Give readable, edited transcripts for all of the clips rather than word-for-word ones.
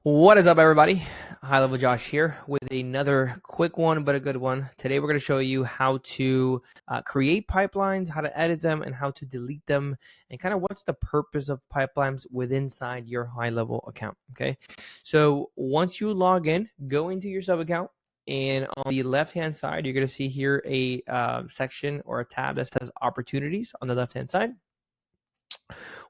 What is up, everybody? High Level Josh here with another quick one, but a good one. Today, we're going to show you how to create pipelines, how to edit them, and how to delete them, and kind of what's the purpose of pipelines within inside your High Level account. Okay, so once you log in, go into your sub account, and on the left-hand side, you're going to see here a section or a tab that says Opportunities on the left-hand side.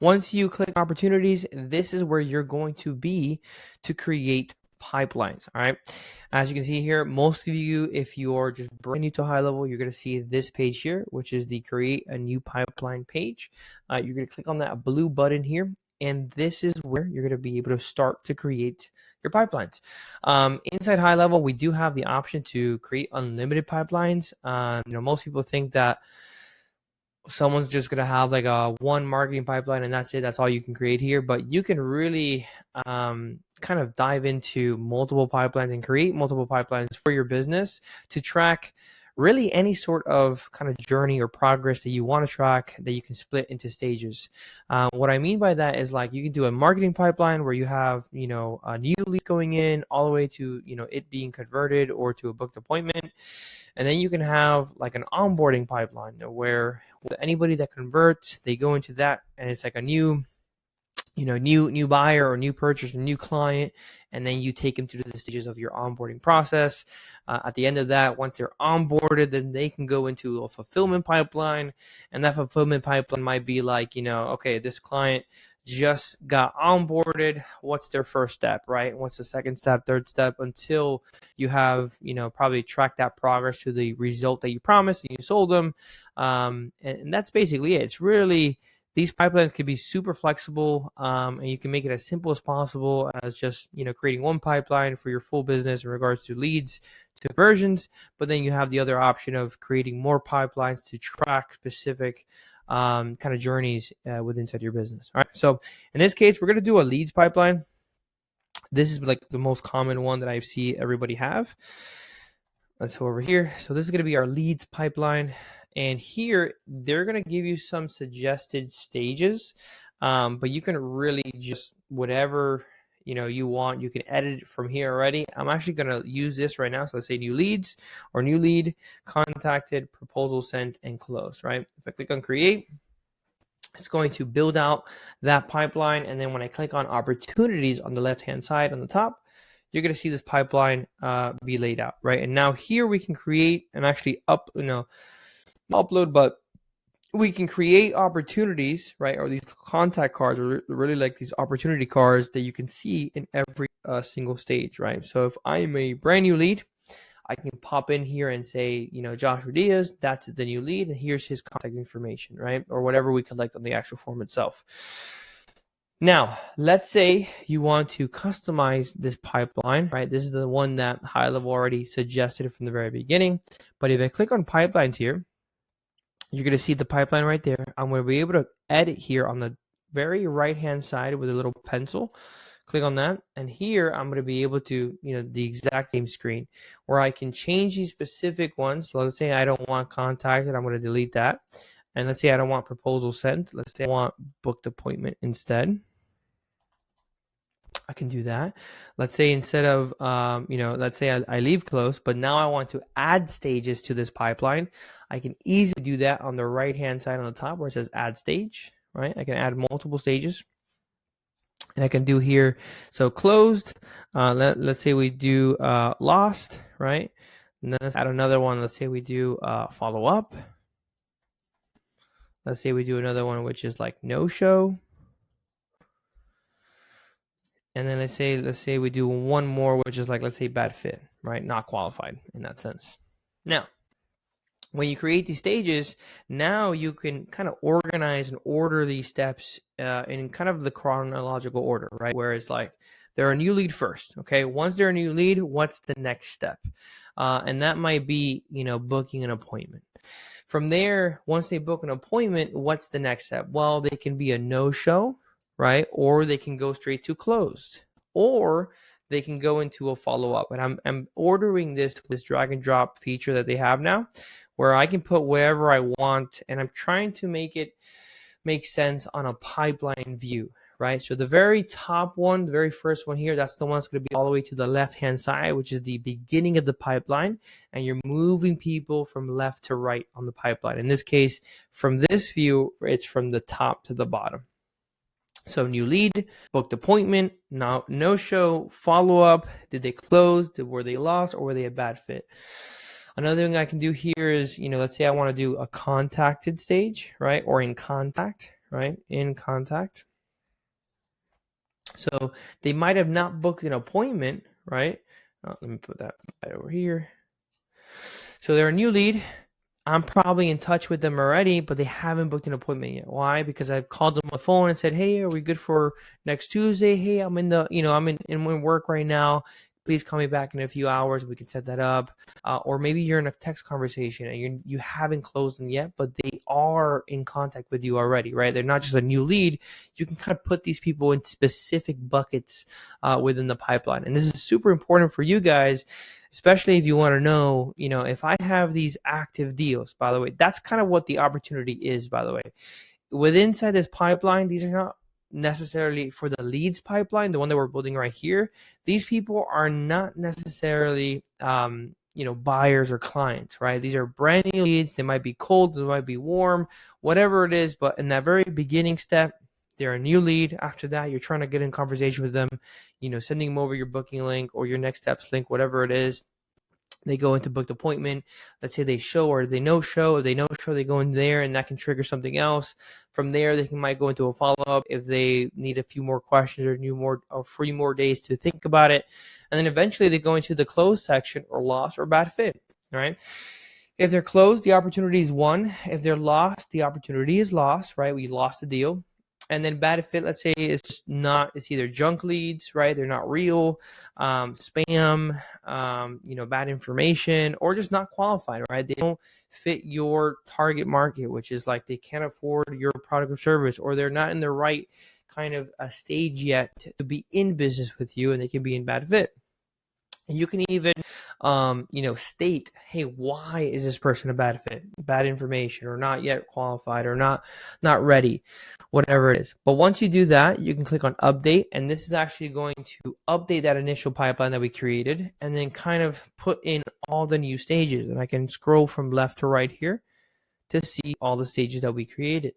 Once you click opportunities, this is where you're going to be to create pipelines. All right. As you can see here, most of you, if you're just brand new to High Level, you're going to see this page here, which is the create a new pipeline page. You're going to click on that blue button here. And this is where you're going to be able to start to create your pipelines. Inside High Level, we do have the option to create unlimited pipelines. Most people think that someone's just going to have like a one marketing pipeline and that's it. That's all you can create here. But you can really kind of dive into multiple pipelines and create multiple pipelines for your business to track really any sort of kind of journey or progress that you want to track that you can split into stages. What I mean by that is like you can do a marketing pipeline where you have, a new lead going in all the way to, it being converted or to a booked appointment. And then you can have like an onboarding pipeline where anybody that converts, they go into that and it's like a new buyer or new purchase, a new client, and then you take them through the stages of your onboarding process. At the end of that, once they're onboarded, then they can go into a fulfillment pipeline, and that fulfillment pipeline might be like, okay, this client just got onboarded. What's their first step, right? What's the second step, third step, until you have, probably track that progress to the result that you promised and you sold them. And that's basically it. It's really, these pipelines can be super flexible, and you can make it as simple as possible as just, creating one pipeline for your full business in regards to leads, to conversions. But then you have the other option of creating more pipelines to track specific kind of journeys inside your business. All right. So in this case, we're going to do a leads pipeline. This is like the most common one that I see everybody have. Let's go over here. So this is going to be our leads pipeline. And here, they're going to give you some suggested stages, but you can really just whatever, you want, you can edit it from here already. I'm actually going to use this right now. So let's say new leads or new lead, contacted, proposal sent, and closed, right? If I click on create, it's going to build out that pipeline. And then when I click on opportunities on the left-hand side on the top, you're going to see this pipeline be laid out, right? And now here we can create and actually upload, but we can create opportunities, right? Or these contact cards, or really like these opportunity cards that you can see in every single stage, right? So if I'm a brand new lead, I can pop in here and say, Joshua Diaz, that's the new lead, and here's his contact information, right? Or whatever we collect on the actual form itself. Now, let's say you want to customize this pipeline, right? This is the one that High Level already suggested from the very beginning. But if I click on pipelines here, you're going to see the pipeline right there. I'm going to be able to edit here on the very right-hand side with a little pencil. Click on that. And here I'm going to be able to, the exact same screen where I can change these specific ones. So let's say I don't want contacted. I'm going to delete that. And let's say I don't want proposal sent. Let's say I want booked appointment instead. I can do that. Let's say instead of, let's say I leave close, but now I want to add stages to this pipeline. I can easily do that on the right-hand side on the top where it says add stage, right? I can add multiple stages. And I can do here, so closed, let's say we do lost, right? And then let's add another one. Let's say we do follow up. Let's say we do another one, which is like no show. And then let's say we do one more, which is like, let's say bad fit, right? Not qualified in that sense. Now, when you create these stages, now you can kind of organize and order these steps in kind of the chronological order, right? Where it's like they're a new lead first, okay? Once they're a new lead, what's the next step? And that might be, booking an appointment. From there, once they book an appointment, what's the next step? Well, they can be a no-show, right? Or they can go straight to closed, or they can go into a follow-up. And I'm ordering this drag and drop feature that they have now, where I can put wherever I want, and I'm trying to make it make sense on a pipeline view, right? So the very top one, the very first one here, that's the one that's going to be all the way to the left-hand side, which is the beginning of the pipeline. And you're moving people from left to right on the pipeline. In this case, from this view, it's from the top to the bottom. So new lead, booked appointment, no show, follow up, did they close, were they lost, or were they a bad fit? Another thing I can do here is, let's say I want to do a contacted stage, right? Or in contact, right? In contact. So they might have not booked an appointment, right? Let me put that right over here. So they're a new lead. I'm probably in touch with them already, but they haven't booked an appointment yet. Why? Because I've called them on the phone and said, "Hey, are we good for next Tuesday? Hey, I'm in work right now. Please call me back in a few hours. We can set that up." Or maybe you're in a text conversation and you haven't closed them yet, but they are in contact with you already, right? They're not just a new lead. You can kind of put these people in specific buckets within the pipeline. And this is super important for you guys, especially if you want to know, if I have these active deals. By the way, that's kind of what the opportunity is, by the way. Inside this pipeline, these are not necessarily for the leads pipeline, the one that we're building right here. These people are not necessarily buyers or clients, right? These are brand new leads. They might be cold, they might be warm, whatever it is. But in that very beginning step, they're a new lead. After that, you're trying to get in conversation with them, sending them over your booking link or your next steps link, whatever it is. They go into booked appointment. Let's say they show or they no show. If they no show, they go in there, and that can trigger something else. From there, they might go into a follow-up if they need a few more questions or 3 more days to think about it. And then eventually they go into the closed section or lost or bad fit, right? If they're closed, the opportunity is won. If they're lost, the opportunity is lost, right? We lost the deal. And then bad fit, let's say, is just it's either junk leads, right? They're not real, spam, bad information, or just not qualified, right? They don't fit your target market, which is like they can't afford your product or service, or they're not in the right kind of a stage yet to be in business with you, and they can be in bad fit. You can even, state, hey, why is this person a bad fit, bad information, or not yet qualified, or not ready, whatever it is. But once you do that, you can click on update, and this is actually going to update that initial pipeline that we created, and then kind of put in all the new stages. And I can scroll from left to right here to see all the stages that we created.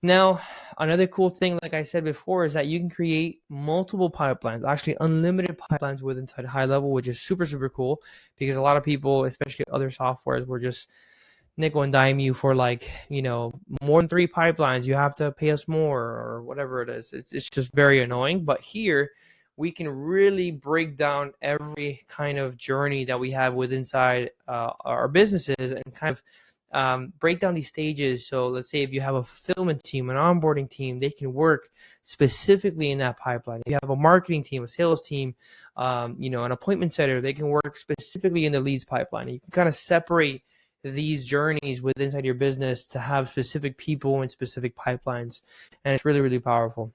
Now, another cool thing, like I said before, is that you can create multiple pipelines, actually unlimited pipelines with Untitled HighLevel, which is super, super cool, because a lot of people, especially other softwares, were just nickel and dime you for more than 3 pipelines. You have to pay us more or whatever it is. It's just very annoying. But here, we can really break down every kind of journey that we have inside our businesses and kind of break down these stages. So let's say if you have a fulfillment team, an onboarding team, they can work specifically in that pipeline. If you have a marketing team, a sales team, an appointment setter, they can work specifically in the leads pipeline. And you can kind of separate these journeys inside your business to have specific people and specific pipelines. And it's really, really powerful.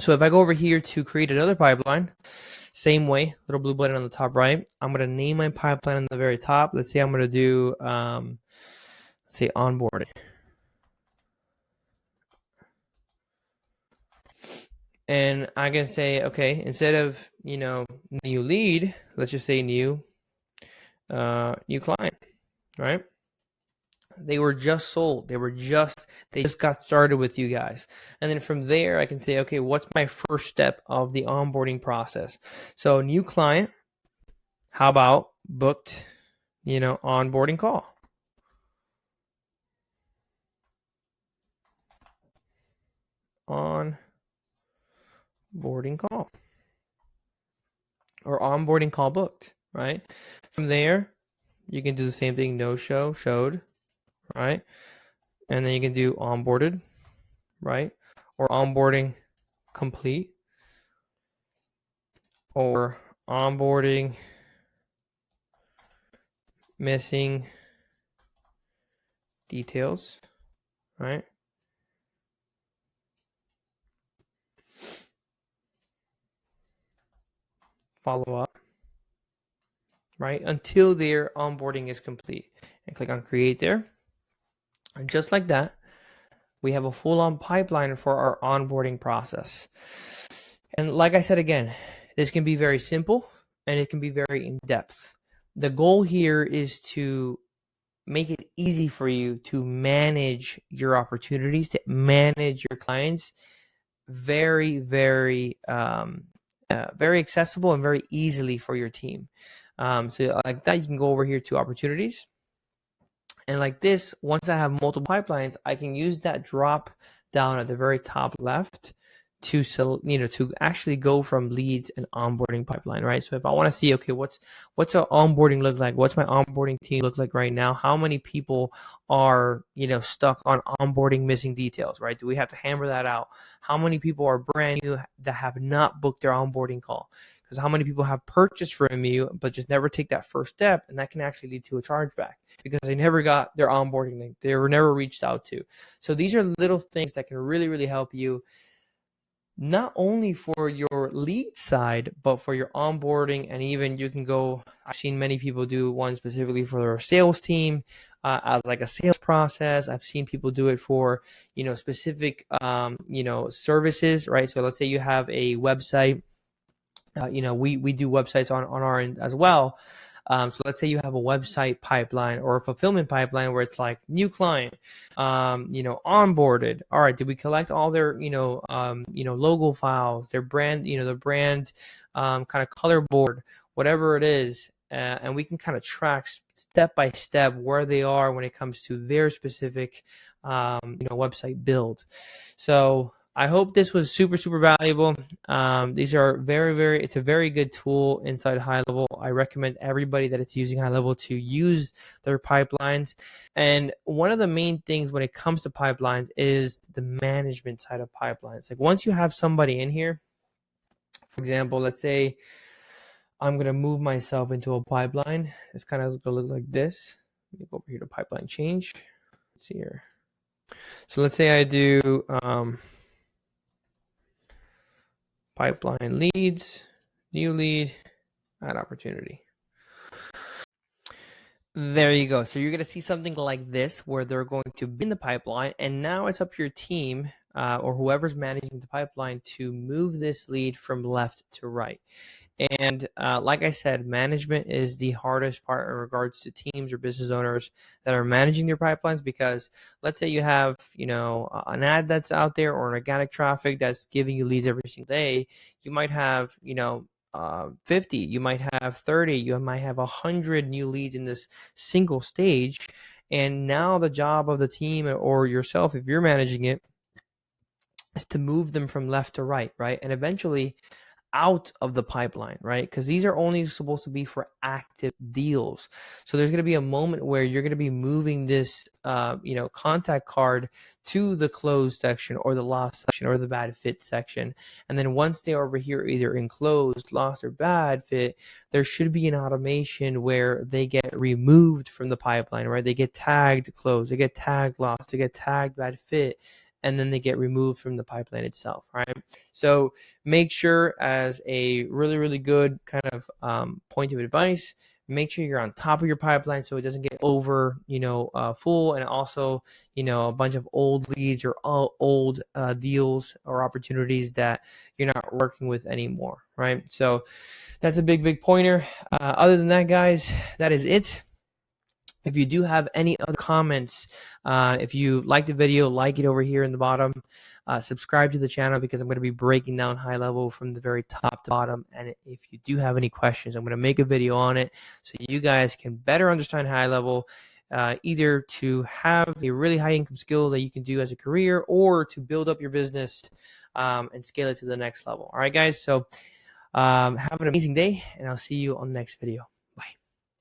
So if I go over here to create another pipeline, same way, little blue button on the top right, I'm going to name my pipeline on the very top. Let's say I'm going to do, say onboarding. And I can say, okay, instead of, new lead, let's just say new client, right? They were just sold. They just got started with you guys. And then from there, I can say, okay, what's my first step of the onboarding process? So new client, how about booked, onboarding call? Onboarding call. Or onboarding call booked, right? From there, you can do the same thing, no show, showed, right? And then you can do onboarded, right? Or onboarding complete, or onboarding missing details, right? Follow up, right? Until their onboarding is complete. And click on create there. And just like that, We have a full-on pipeline for our onboarding process. And like I said again, this can be very simple and it can be very in-depth. The goal here is to make it easy for you to manage your opportunities, to manage your clients very, very accessible and very easily for your team. So like that, you can go over here to opportunities. And like this, once I have multiple pipelines, I can use that drop down at the very top left to to actually go from leads and onboarding pipeline, right? So if I want to see, okay, what's our onboarding look like? What's my onboarding team look like right now? How many people are stuck on onboarding missing details, right? Do we have to hammer that out? How many people are brand new that have not booked their onboarding call? Because how many people have purchased from you but just never take that first step, and that can actually lead to a chargeback because they never got their onboarding link. They were never reached out to. So these are little things that can really, really help you, not only for your lead side, but for your onboarding. And even you can go, I've seen many people do one specifically for their sales team as like a sales process. I've seen people do it for, specific, services, right? So let's say you have a website. We do websites on our end as well. So let's say you have a website pipeline or a fulfillment pipeline where it's like new client, onboarded. All right, did we collect all their, logo files, their brand, the brand kind of color board, whatever it is, and we can kind of track step by step where they are when it comes to their specific, website build. So I hope this was super, super valuable. These are it's a very good tool inside HighLevel. I recommend everybody that it's using HighLevel to use their pipelines. And one of the main things when it comes to pipelines is the management side of pipelines. Like once you have somebody in here, for example, let's say I'm going to move myself into a pipeline. It's kind of going to look like this. Let me go over here to pipeline change. Let's see here. So let's say I do pipeline leads, new lead, add opportunity. There you go. So you're going to see something like this where they're going to be in the pipeline, and now it's up to your team or whoever's managing the pipeline to move this lead from left to right. And like I said, management is the hardest part in regards to teams or business owners that are managing their pipelines, because let's say you have, an ad that's out there or an organic traffic that's giving you leads every single day. You might have, 50, you might have 30, you might have 100 new leads in this single stage. And now the job of the team or yourself, if you're managing it, is to move them from left to right, right? And eventually out of the pipeline, right? Because these are only supposed to be for active deals. So there's going to be a moment where you're going to be moving this, contact card to the closed section or the lost section or the bad fit section. And then once they're over here, either in closed, lost, or bad fit, there should be an automation where they get removed from the pipeline, right? They get tagged closed, they get tagged lost, they get tagged bad fit, and then they get removed from the pipeline itself, right? So make sure, as a really, really good kind of point of advice, make sure you're on top of your pipeline so it doesn't get over, full, and also, a bunch of old leads or old deals or opportunities that you're not working with anymore, right? So that's a big, big pointer. Other than that, guys, that is it. If you do have any other comments, if you like the video, like it over here in the bottom. Subscribe to the channel because I'm going to be breaking down HighLevel from the very top to bottom. And if you do have any questions, I'm going to make a video on it so you guys can better understand HighLevel, either to have a really high income skill that you can do as a career or to build up your business and scale it to the next level. All right, guys. So have an amazing day, and I'll see you on the next video.